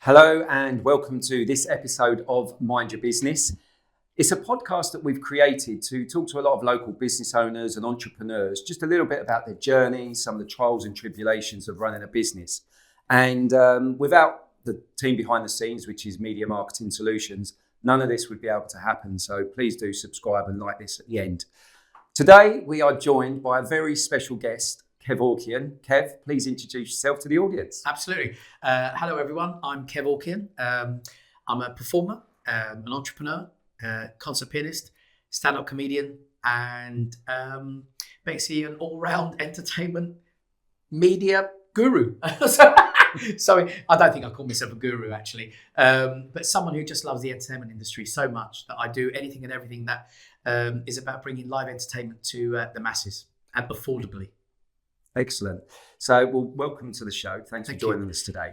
Hello and welcome to this episode of Mind Your Business. It's a podcast that we've created to talk to a lot of local business owners and entrepreneurs, just a little bit about their journey, some of the trials and tribulations of running a business. And without the team behind the scenes, which is Media Marketing Solutions, none of this would be able to happen. So please do subscribe and like this at the end. Today, we are joined by a very special guest, Kev Orkian. Kev, please introduce yourself to the audience. Absolutely. Hello, everyone. I'm Kev Orkian. I'm a performer, an entrepreneur, concert pianist, stand-up comedian, and basically an all-round entertainment media guru. Sorry, I don't think I call myself a guru, actually, but someone who just loves the entertainment industry so much that I do anything and everything that is about bringing live entertainment to the masses and affordably. Excellent. So, well, welcome to the show. Thanks for joining us today.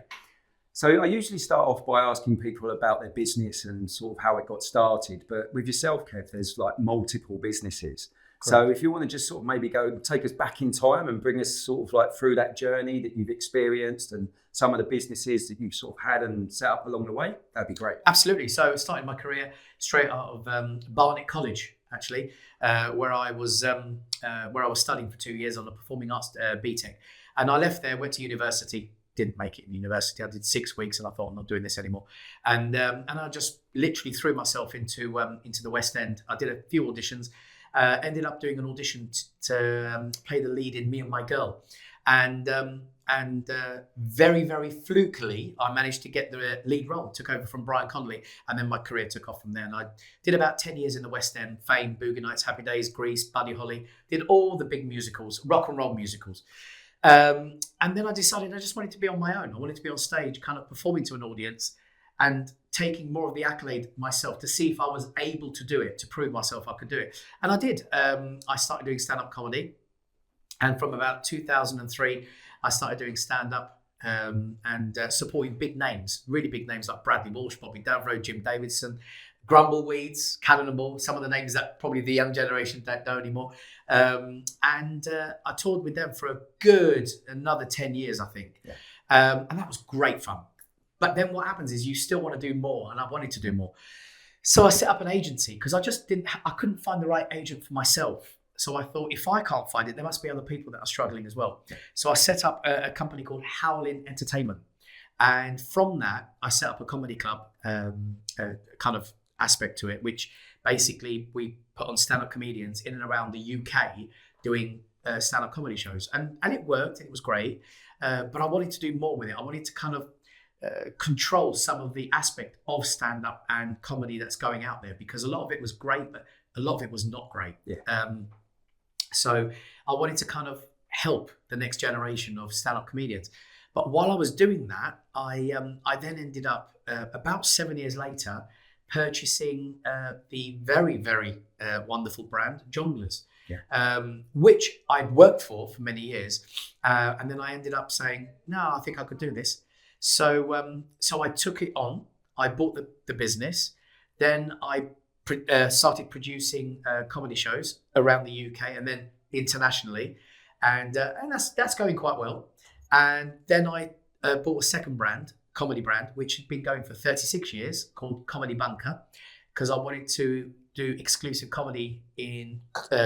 So I usually start off by asking people about their business and sort of how it got started. But with yourself, Kev, there's like multiple businesses. Correct. So if you want to just sort of maybe go take us back in time and bring us sort of like through that journey that you've experienced and some of the businesses that you've sort of had and set up along the way, that'd be great. Absolutely. So I started my career straight out of Barnet College, actually, where I was studying for 2 years on a performing arts BTEC. And I left there, went to university. Didn't make it in university. I did 6 weeks and I thought, I'm not doing this anymore. And I just literally threw myself into the West End. I did a few auditions, ended up doing an audition to play the lead in Me and My Girl. And very, very flukily, I managed to get the lead role, took over from Brian Connolly, and then my career took off from there. And I did about 10 years in the West End, Fame, Boogie Nights, Happy Days, Grease, Buddy Holly, did all the big musicals, rock and roll musicals. And then I decided I just wanted to be on my own. I wanted to be on stage, kind of performing to an audience and taking more of the accolade myself to see if I was able to do it, to prove myself I could do it. And I did. I started doing stand-up comedy. And from about 2003, I started doing stand-up and supporting big names, really big names like Bradley Walsh, Bobby Davro, Jim Davidson, Grumbleweeds, Cannonball, some of the names that probably the young generation don't know anymore. And I toured with them for a good another 10 years, I think. Yeah. And that was great fun. But then what happens is you still want to do more, and I wanted to do more. So I set up an agency because I couldn't find the right agent for myself. So I thought, if I can't find it, there must be other people that are struggling as well. Yeah. So I set up a company called Howlin' Entertainment. And from that, I set up a comedy club kind of aspect to it, which basically we put on stand-up comedians in and around the UK doing stand-up comedy shows. And it worked, it was great. But I wanted to do more with it. I wanted to kind of control some of the aspect of stand-up and comedy that's going out there, because a lot of it was great, but a lot of it was not great. Yeah. So I wanted to kind of help the next generation of stand-up comedians. But while I was doing that, I then ended up about 7 years later purchasing the very, very wonderful brand Jongleurs, yeah. Which I'd worked for many years. And then I ended up saying, no, I think I could do this. So I took it on. I bought the business. Then I started producing comedy shows around the UK and then internationally, and that's going quite well. And then I bought a second comedy brand, which had been going for 36 years, called Comedy Bunker, because I wanted to do exclusive comedy in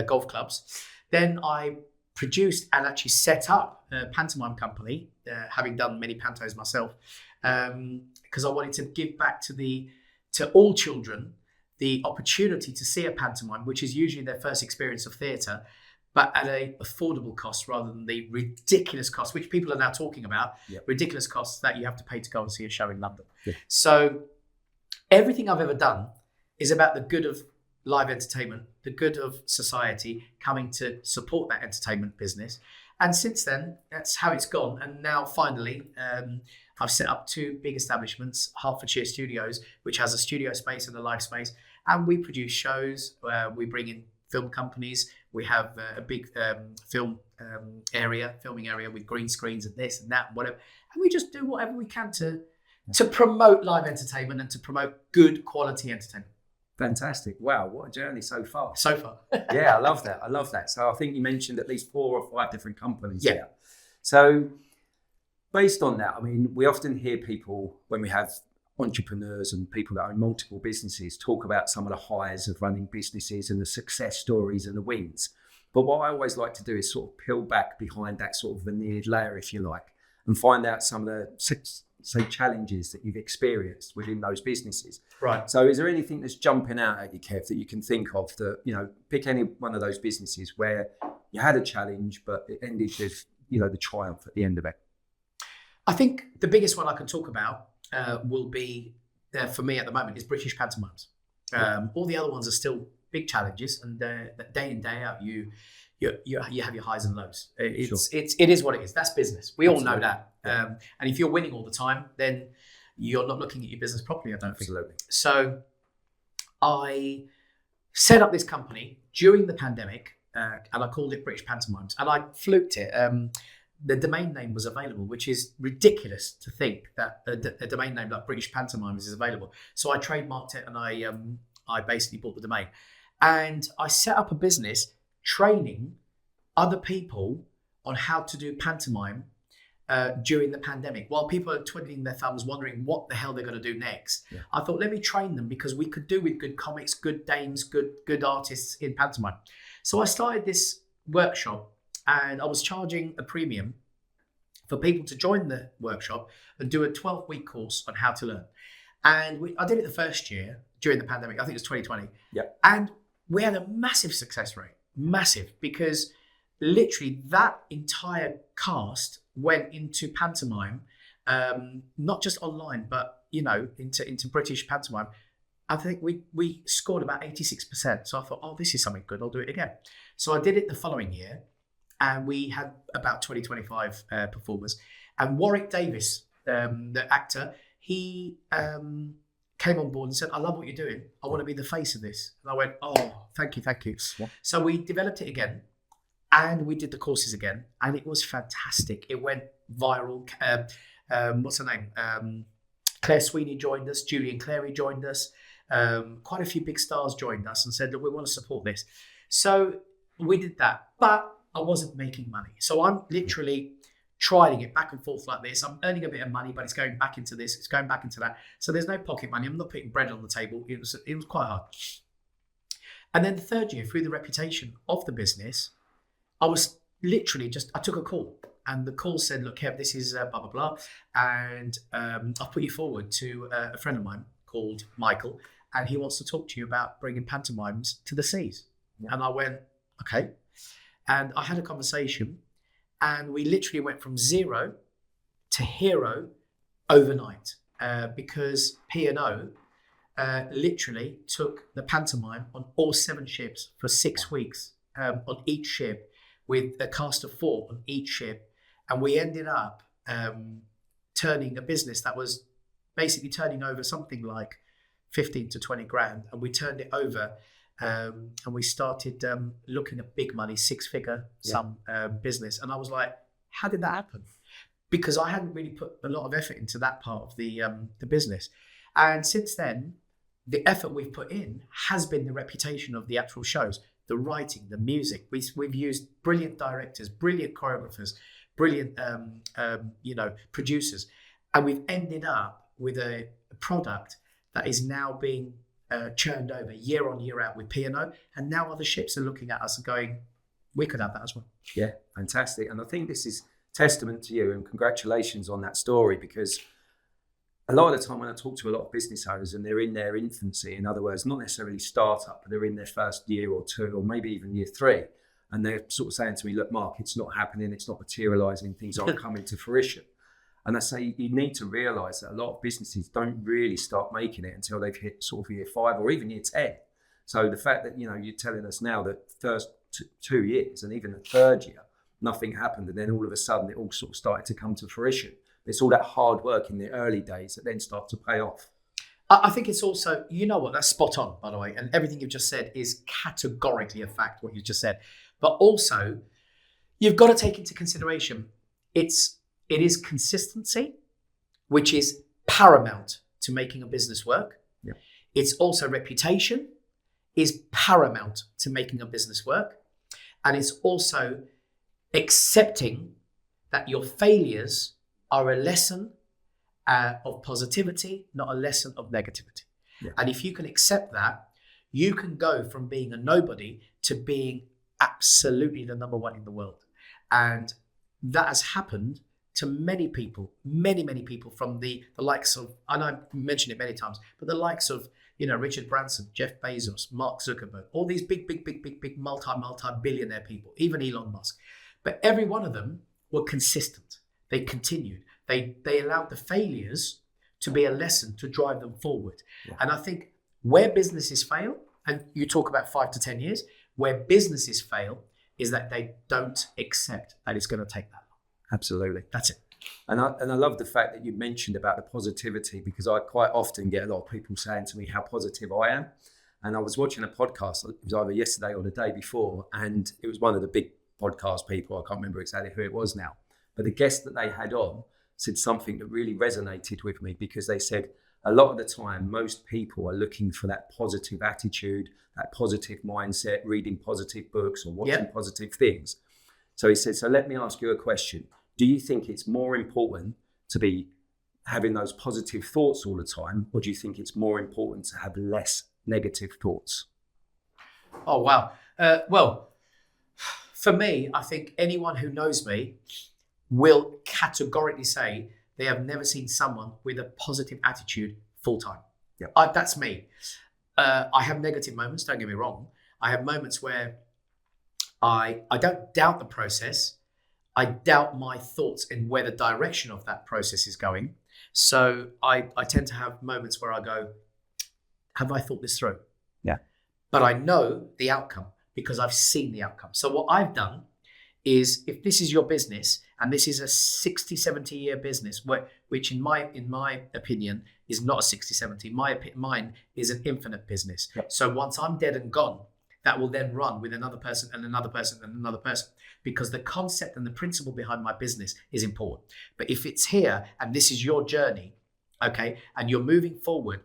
golf clubs. Then I produced and actually set up a pantomime company, having done many pantos myself, because I wanted to give back to all children the opportunity to see a pantomime, which is usually their first experience of theatre, but at a affordable cost rather than the ridiculous cost, which people are now talking about, yep. Ridiculous costs that you have to pay to go and see a show in London. Yeah. So everything I've ever done is about the good of live entertainment, the good of society coming to support that entertainment business. And since then, that's how it's gone. And now finally, I've set up 2 big establishments, Hertfordshire Studios, which has a studio space and a live space. And we produce shows. We bring in film companies. We have a big filming area with green screens and this and that, and whatever. And we just do whatever we can to promote live entertainment and to promote good quality entertainment. Fantastic. Wow, what a journey so far. So far. Yeah, I love that. So I think you mentioned at least 4 or 5 different companies. Yeah. Here. So Based on that, I mean, we often hear people when we have entrepreneurs and people that own multiple businesses talk about some of the highs of running businesses and the success stories and the wins. But what I always like to do is sort of peel back behind that sort of veneered layer, if you like, and find out some of the, say, challenges that you've experienced within those businesses. Right. So is there anything that's jumping out at you, Kev, that you can think of that, you know, pick any one of those businesses where you had a challenge, but it ended with, you know, the triumph at the end of it? I think the biggest one I can talk about will be, for me at the moment, is British pantomimes. All the other ones are still big challenges, and day in, day out, you have your highs and lows. It is what it is. That's business. We all know that. And if you're winning all the time, then you're not looking at your business properly, I don't think. Absolutely. So I set up this company during the pandemic, and I called it British Pantomimes, and I fluked it. The domain name was available, which is ridiculous to think that a domain name like British Pantomimes is available. So I trademarked it, and I basically bought the domain. And I set up a business training other people on how to do pantomime during the pandemic. While people are twiddling their thumbs, wondering what the hell they're going to do next, I thought, let me train them, because we could do with good comics, good dames, good artists in pantomime. So I started this workshop, and I was charging a premium for people to join the workshop and do a 12-week course on how to learn. And I did it the first year during the pandemic. I think it was 2020. Yeah. And we had a massive success rate, massive, because literally that entire cast went into pantomime, not just online, but, you know, into British pantomime. I think we scored about 86%. So I thought, oh, this is something good. I'll do it again. So I did it the following year, and we had about 25 performers. And Warwick Davis, the actor, he came on board and said, I love what you're doing. I want to be the face of this. And I went, oh, thank you. Yeah. So we developed it again, and we did the courses again, and it was fantastic. It went viral. What's her name? Claire Sweeney joined us. Julian Clary joined us. Quite a few big stars joined us and said, look, we want to support this. So we did that, but I wasn't making money. So I'm literally trialing it back and forth like this. I'm earning a bit of money, but it's going back into this. It's going back into that. So there's no pocket money. I'm not putting bread on the table. It was quite hard. And then the third year, through the reputation of the business, I was literally I took a call, and the call said, look, Kev, this is blah, blah, blah. And I'll put you forward to a friend of mine called Michael, and he wants to talk to you about bringing pantomimes to the seas. Yeah. And I went, okay. And I had a conversation, and we literally went from 0 to hero overnight, because P&O literally took the pantomime on all 7 ships for 6 weeks, on each ship, with a cast of 4 on each ship. And we ended up turning a business that was basically turning over something like 15 to 20 grand. And we turned it over, and we started looking at big money, 6-figure sum business. And I was like, how did that happen? Because I hadn't really put a lot of effort into that part of the business. And since then, the effort we've put in has been the reputation of the actual shows, the writing, the music. We've used brilliant directors, brilliant choreographers, brilliant producers, and we've ended up with a product that is now being churned over year on, year out with P&O, and now other ships are looking at us and going, we could have that as well. Yeah, fantastic. And I think this is testament to you, and congratulations on that story, because a lot of the time when I talk to a lot of business owners and they're in their infancy, in other words, not necessarily startup, but they're in their first year or 2, or maybe even year 3, and they're sort of saying to me, look, Mark, it's not happening, it's not materialising, things aren't coming to fruition. And I say, you need to realise that a lot of businesses don't really start making it until they've hit sort of year 5 or even year 10. So the fact that, you're telling us now that the first 2 years and even the third year, nothing happened, and then all of a sudden it all sort of started to come to fruition. It's all that hard work in the early days that then start to pay off. I think it's also, that's spot on, by the way, and everything you've just said is categorically a fact, what you just said. But also, you've got to take into consideration, it is consistency, which is paramount to making a business work. Yeah. It's also reputation is paramount to making a business work. And it's also accepting that your failures are a lesson of positivity, not a lesson of negativity. Yeah. And if you can accept that, you can go from being a nobody to being absolutely the number one in the world. And that has happened to many people, many people from the likes of, and I've mentioned it many times, but the likes of, Richard Branson, Jeff Bezos, Mark Zuckerberg, all these big multi-billionaire people, even Elon Musk. But every one of them were consistent. They continued. They allowed the failures to be a lesson to drive them forward. Yeah. And I think where businesses fail, and you talk about 5 to 10 years, where businesses fail is that they don't accept that it's going to take that long. Absolutely. That's it. And I love the fact that you mentioned about the positivity, because I quite often get a lot of people saying to me how positive I am. And I was watching a podcast, it was either yesterday or the day before, and it was one of the big podcast people, I can't remember exactly who it was now, but the guest that they had on said something that really resonated with me, because they said a lot of the time, most people are looking for that positive attitude, that positive mindset, reading positive books or watching positive things. So he said, so let me ask you a question. Do you think it's more important to be having those positive thoughts all the time, or do you think it's more important to have less negative thoughts? Oh, wow. Well, for me, I think anyone who knows me will categorically say they have never seen someone with a positive attitude full time. Yep. That's me. I have negative moments, don't get me wrong. I have moments where I don't doubt the process. I doubt my thoughts and where the direction of that process is going. So I tend to have moments where I go, have I thought this through? Yeah. But I know the outcome because I've seen the outcome. So what I've done is, if this is your business and this is a 60, 70 year business, which in my opinion is not a 60, 70, mine is an infinite business. Yep. So once I'm dead and gone, that will then run with another person and another person and another person, because the concept and the principle behind my business is important. But if it's here and this is your journey, okay, and you're moving forward,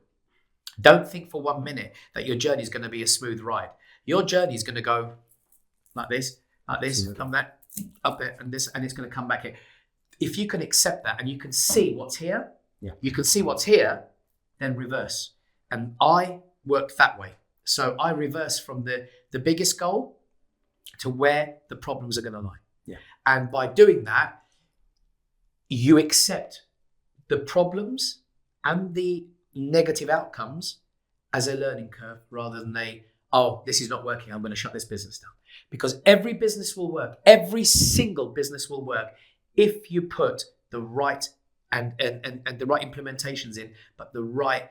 don't think for 1 minute that your journey is going to be a smooth ride. Your journey is going to go like this, come back, up there, and this, and it's going to come back here. If you can accept that and you can see what's here, then reverse. And I work that way. So I reverse from the biggest goal to where the problems are going to lie. Yeah. And by doing that, you accept the problems and the negative outcomes as a learning curve, rather than this is not working, I'm going to shut this business down. Because every business will work. Every single business will work if you put the right and the right implementations in, but the right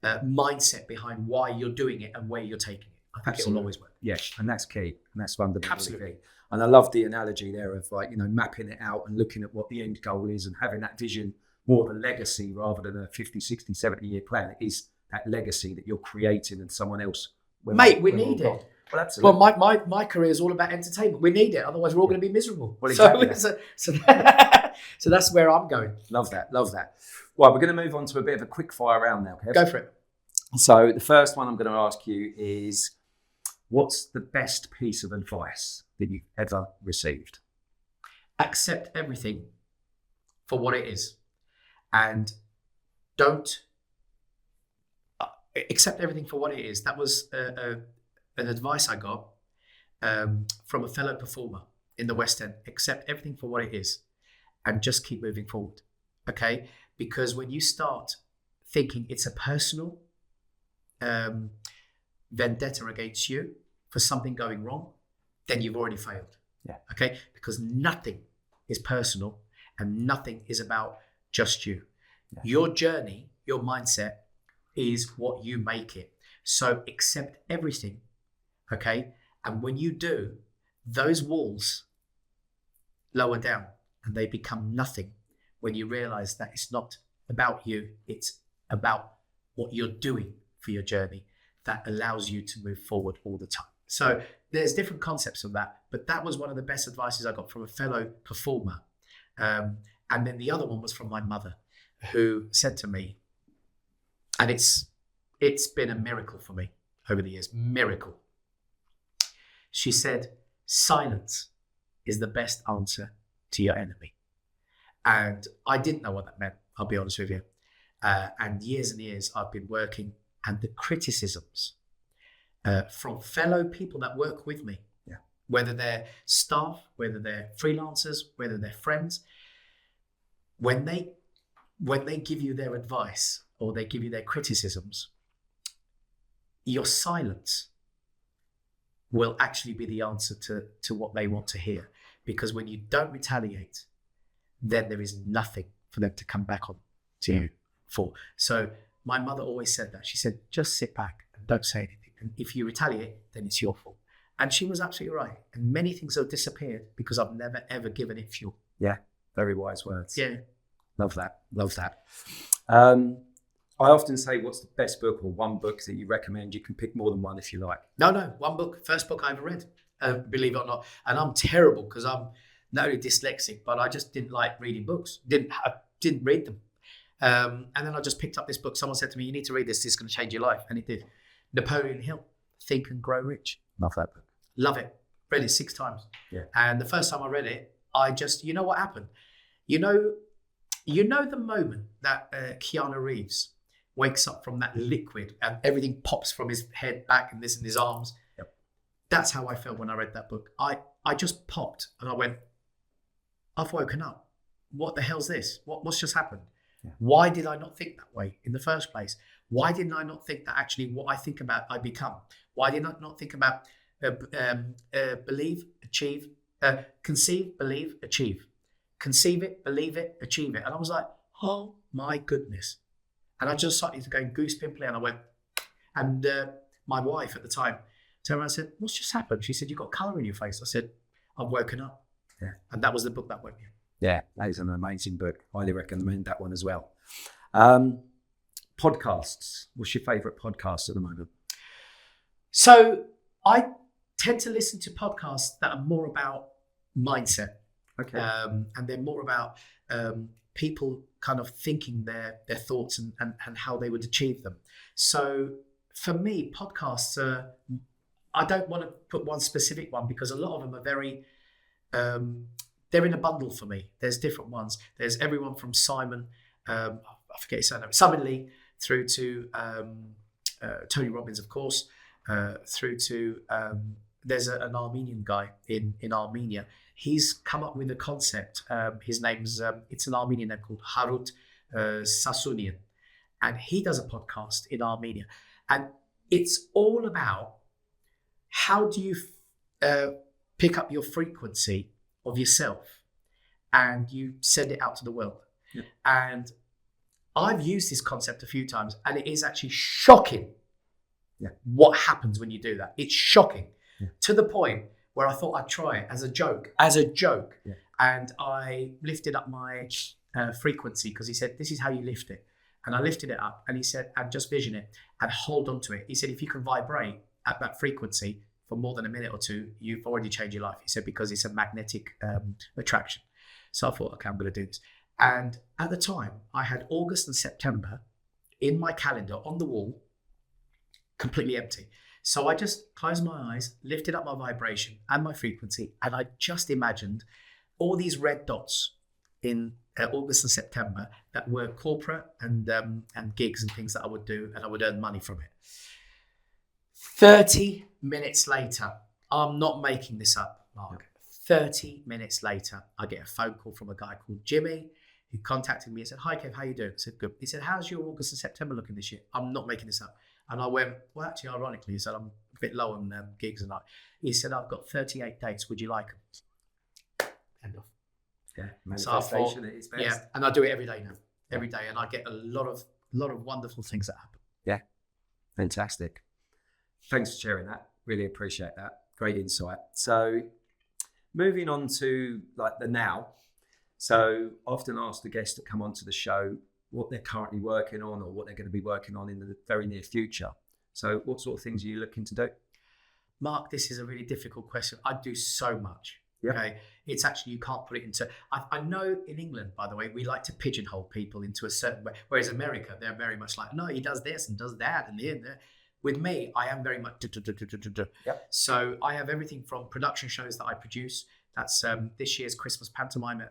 mindset behind why you're doing it and where you're taking it. I think it will always work. Yes, and that's key, and that's fundamentally Absolutely. key. And I love the analogy there of mapping it out and looking at what the end goal is and having that vision, more of a legacy rather than a 50, 60, 70 year plan. It is that legacy that you're creating and someone else. We need it. Well, absolutely. Well, my career is all about entertainment. We need it, otherwise we're all going to be miserable. Well, exactly. So that's where I'm going. Love that. Right, we're going to move on to a bit of a quick fire round now, Kev. Go for it. So the first one I'm going to ask you is, what's the best piece of advice that you've ever received? Accept everything for what it is, and don't accept everything for what it is. That was an advice I got from a fellow performer in the West End. Accept everything for what it is and just keep moving forward. Okay? Because when you start thinking it's a personal vendetta against you for something going wrong, then you've already failed. Yeah. Okay? Because nothing is personal and nothing is about just you. Yeah. Your journey, your mindset is what you make it. So accept everything. Okay? And when you do, those walls lower down and they become nothing when you realize that it's not about you, it's about what you're doing for your journey that allows you to move forward all the time. So there's different concepts of that, but that was one of the best advices I got from a fellow performer. And then the other one was from my mother, who said to me, and it's been a miracle for me over the years, miracle. She said, silence is the best answer to your enemy. And I didn't know what that meant, I'll be honest with you. And years I've been working, and the criticisms from fellow people that work with me, whether they're staff, whether they're freelancers, whether they're friends, when they give you their advice or they give you their criticisms, your silence will actually be the answer to what they want to hear. Because when you don't retaliate, then there is nothing for them to come back on to you for. So my mother always said that. She said, just sit back and don't say anything. And if you retaliate, then it's your fault. And she was absolutely right. And many things have disappeared because I've never, ever given it fuel. Yeah, very wise words. Yeah. Love that. I often say, what's the best book or one book that you recommend? You can pick more than one if you like. No, one book. First book I ever read, believe it or not. And I'm terrible because I'm not only dyslexic, but I just didn't like reading books. Didn't read them. And then I just picked up this book. Someone said to me, you need to read this. This is going to change your life. And it did. Napoleon Hill, Think and Grow Rich. Love that book. Love it. Read it 6 times. Yeah. And the first time I read it, I just, you know what happened? You know the moment that Keanu Reeves wakes up from that liquid and everything pops from his head back and this in his arms. Yep. That's how I felt when I read that book. I just popped and I went, I've woken up. What the hell's this? What's just happened? Yeah. Why did I not think that way in the first place? Why didn't I not think that actually what I think about, I become? Why did I not think about believe, achieve, conceive, believe, achieve? Conceive it, believe it, achieve it. And I was like, oh my goodness. And I just started going goose pimply and I went, and my wife at the time turned around and said, what's just happened? She said, you've got colour in your face. I said, I've woken up. Yeah. And that was the book that woke me up. Yeah, that is an amazing book. Highly recommend that one as well. Podcasts. What's your favourite podcast at the moment? So I tend to listen to podcasts that are more about mindset. Okay. And they're more about people kind of thinking their thoughts and how they would achieve them. So for me, podcasts are, I don't want to put one specific one because a lot of them are very, they're in a bundle for me. There's different ones. There's everyone from Simon, I forget his surname, Simon Lee, through to Tony Robbins, of course, through to, there's an Armenian guy in Armenia. He's come up with a concept. His name's, it's an Armenian name called Harut Sasunian. And he does a podcast in Armenia. And it's all about how do you pick up your frequency of yourself and you send it out to the world. Yeah. And I've used this concept a few times and it is actually shocking what happens when you do that. It's shocking to the point where I thought I'd try it as a joke. Yeah. And I lifted up my frequency because he said, this is how you lift it. And I lifted it up and he said, and just vision it and hold on to it. He said, if you can vibrate at that frequency for more than a minute or two, you've already changed your life. He said, because it's a magnetic attraction. So I thought, okay, I'm going to do this. And at the time, I had August and September in my calendar on the wall, completely empty. So I just closed my eyes, lifted up my vibration and my frequency, and I just imagined all these red dots in August and September that were corporate and gigs and things that I would do, and I would earn money from it. 30 minutes later, I'm not making this up, Mark. 30 minutes later, I get a phone call from a guy called Jimmy who contacted me and said, hi, Kev, how you doing? I said, good. He said, how's your August and September looking this year? I'm not making this up. And I went, well, actually, ironically, he said, I'm a bit low on gigs and that. He said, I've got 38 dates. Would you like them? End of. Yeah, manifestation so at its best. Yeah, and I do it every day now. Every day. And I get a lot of wonderful things that happen. Yeah, fantastic. Thanks for sharing that. Really appreciate that. Great insight. So moving on to like the now. So I often ask the guests that come onto the show what they're currently working on or what they're going to be working on in the very near future. So what sort of things are you looking to do? Mark, this is a really difficult question. I do so much. Yeah. Okay. It's actually, you can't put it into, I know in England, by the way, we like to pigeonhole people into a certain way. Whereas America, they're very much like, no, he does this and does that and there. With me, I am very much. Yep. So I have everything from production shows that I produce That's this year's Christmas pantomime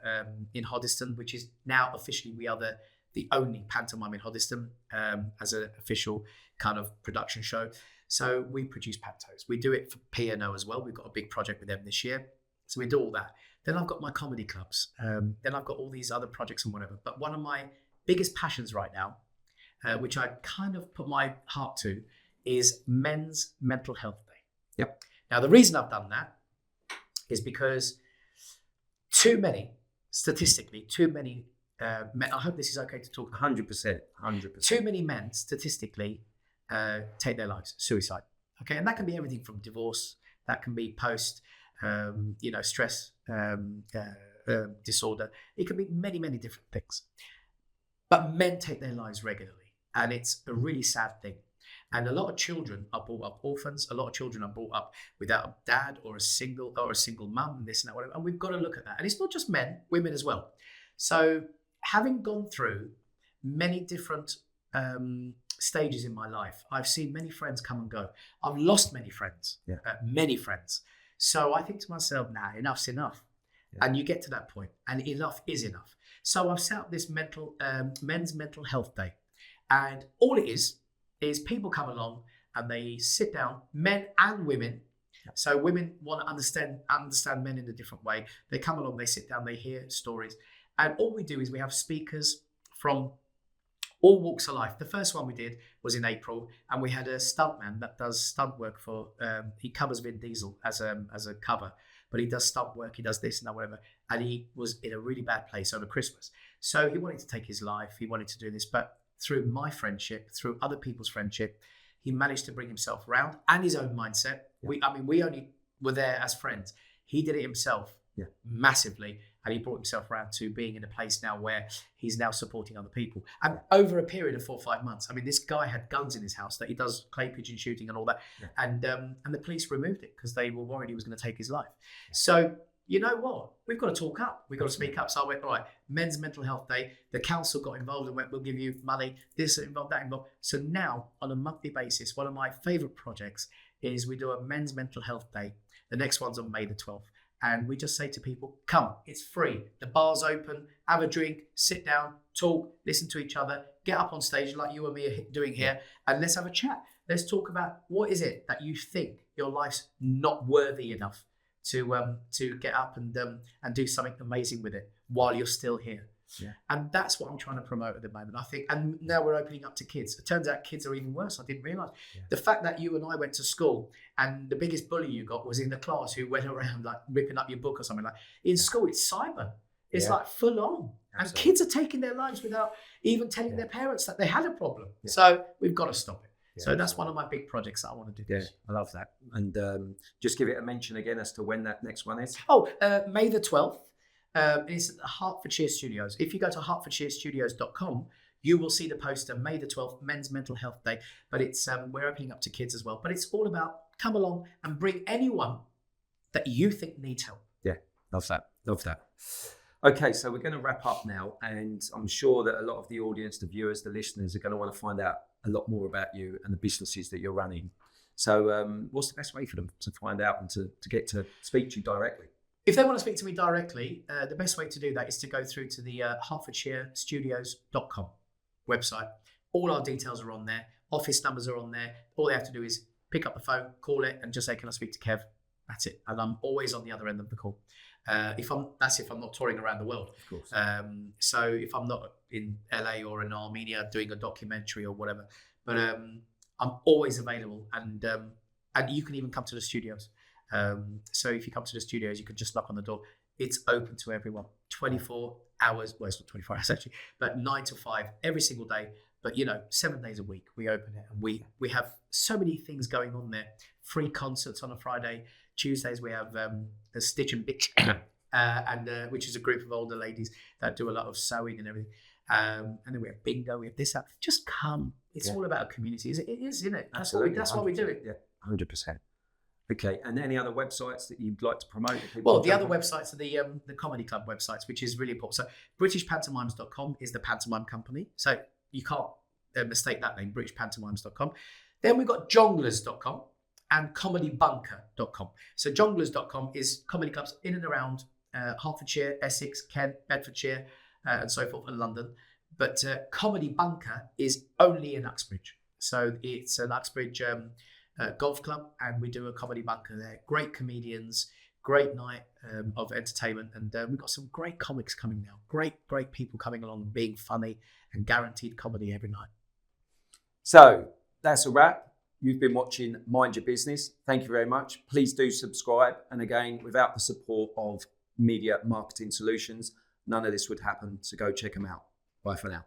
in Hoddesdon, which is now officially we are the only pantomime in Hoddesdon as an official kind of production show. So we produce pantos. We do it for P&O as well. We've got a big project with them this year. So we do all that. Then I've got my comedy clubs. Then I've got all these other projects and whatever. But one of my biggest passions right now, which I kind of put my heart to, is Men's Mental Health Day. Yep. Now, the reason I've done that is because statistically, too many men, I hope this is okay to talk about. 100%. Too many men statistically take their lives, suicide. Okay, and that can be everything from divorce, that can be post, stress disorder. It can be many, many different things. But men take their lives regularly, and it's a really sad thing. And a lot of children are brought up orphans. A lot of children are brought up without a dad or a single mum, and this and that, whatever. And we've got to look at that. And it's not just men, women as well. So having gone through many different stages in my life, I've seen many friends come and go. I've lost many friends, many friends. So I think to myself, nah, enough's enough. Yeah. And you get to that point, and enough is enough. So I've set up this Men's Mental Health Day. And all it is people come along and they sit down, men and women. So women want to understand men in a different way. They come along, they sit down, they hear stories. And all we do is we have speakers from all walks of life. The first one we did was in April, and we had a stuntman that does stunt work for, he covers Vin Diesel as a cover, but he does stunt work, he does this and that, whatever. And he was in a really bad place over Christmas. So he wanted to take his life, he wanted to do this, but through my friendship, through other people's friendship, he managed to bring himself around and his own mindset. Yeah. We only were there as friends. He did it himself massively, and he brought himself around to being in a place now where he's now supporting other people. And over a period of 4 or 5 months, I mean, this guy had guns in his house that he does clay pigeon shooting and all that. Yeah. And the police removed it because they were worried he was going to take his life. Yeah. So you know what? We've got to talk up. We've got to speak up. So I went, all right, Men's Mental Health Day. The council got involved and went, we'll give you money, this involved, that involved. So now, on a monthly basis, one of my favourite projects is we do a Men's Mental Health Day. The next one's on May the 12th. And we just say to people, come, it's free. The bar's open, have a drink, sit down, talk, listen to each other, get up on stage like you and me are doing here, and let's have a chat. Let's talk about what is it that you think your life's not worthy enough to get up and do something amazing with it while you're still here. Yeah. And that's what I'm trying to promote at the moment, I think. And now we're opening up to kids. It turns out kids are even worse. I didn't realise. Yeah. The fact that you and I went to school and the biggest bully you got was in the class who went around like ripping up your book or something like that. In school, it's cyber. It's like full on. Absolutely. And kids are taking their lives without even telling their parents that they had a problem. Yeah. So we've got to stop it. Yeah, so that's one of my big projects that I want to do. Yeah, I love that. And just give it a mention again as to when that next one is. Oh, May the 12th. It's at the Hertfordshire Studios. If you go to hertfordshire.studios.com, you will see the poster, May the 12th, Men's Mental Health Day. But it's we're opening up to kids as well. But it's all about come along and bring anyone that you think needs help. Yeah, love that. Love that. Okay, so we're going to wrap up now. And I'm sure that a lot of the audience, the viewers, the listeners are going to want to find out a lot more about you and the businesses that you're running. So what's the best way for them to find out and to get to speak to you directly? If they want to speak to me directly, the best way to do that is to go through to the hertfordshire.studios.com website. All our details are on there. Office numbers are on there. All they have to do is pick up the phone, call it, and just say, can I speak to Kev? That's it. And I'm always on the other end of the call. If I'm not touring around the world. Of course. So if I'm not in LA or in Armenia doing a documentary or whatever, but I'm always available, and you can even come to the studios. So if you come to the studios, you can just knock on the door. It's open to everyone, 24 hours. Well, it's not 24 hours actually, but 9 to 5 every single day. But 7 days a week we open it, and we have so many things going on there. Free concerts on a Friday. Tuesdays we have a Stitch and Bitch, and which is a group of older ladies that do a lot of sewing and everything. And then we have bingo. We have this up. Just come. It's all about a community. It is, isn't it? That's why we do it. Yeah, 100%. Okay, and any other websites that you'd like to promote? Well, the other websites are the comedy club websites, which is really important. So BritishPantomimes.com is the pantomime company. So you can't mistake that name, BritishPantomimes.com. Then we've got Jonglers.com. and comedybunker.com. So jongleurs.com is comedy clubs in and around Hertfordshire, Essex, Kent, Bedfordshire, and so forth, in London. But Comedy Bunker is only in Uxbridge. So it's an Uxbridge golf club, and we do a Comedy Bunker there. Great comedians, great night of entertainment, and we've got some great comics coming now. Great people coming along, being funny, and guaranteed comedy every night. So that's a wrap. You've been watching Mind Your Business. Thank you very much. Please do subscribe. And again, without the support of Media Marketing Solutions, none of this would happen. So go check them out. Bye for now.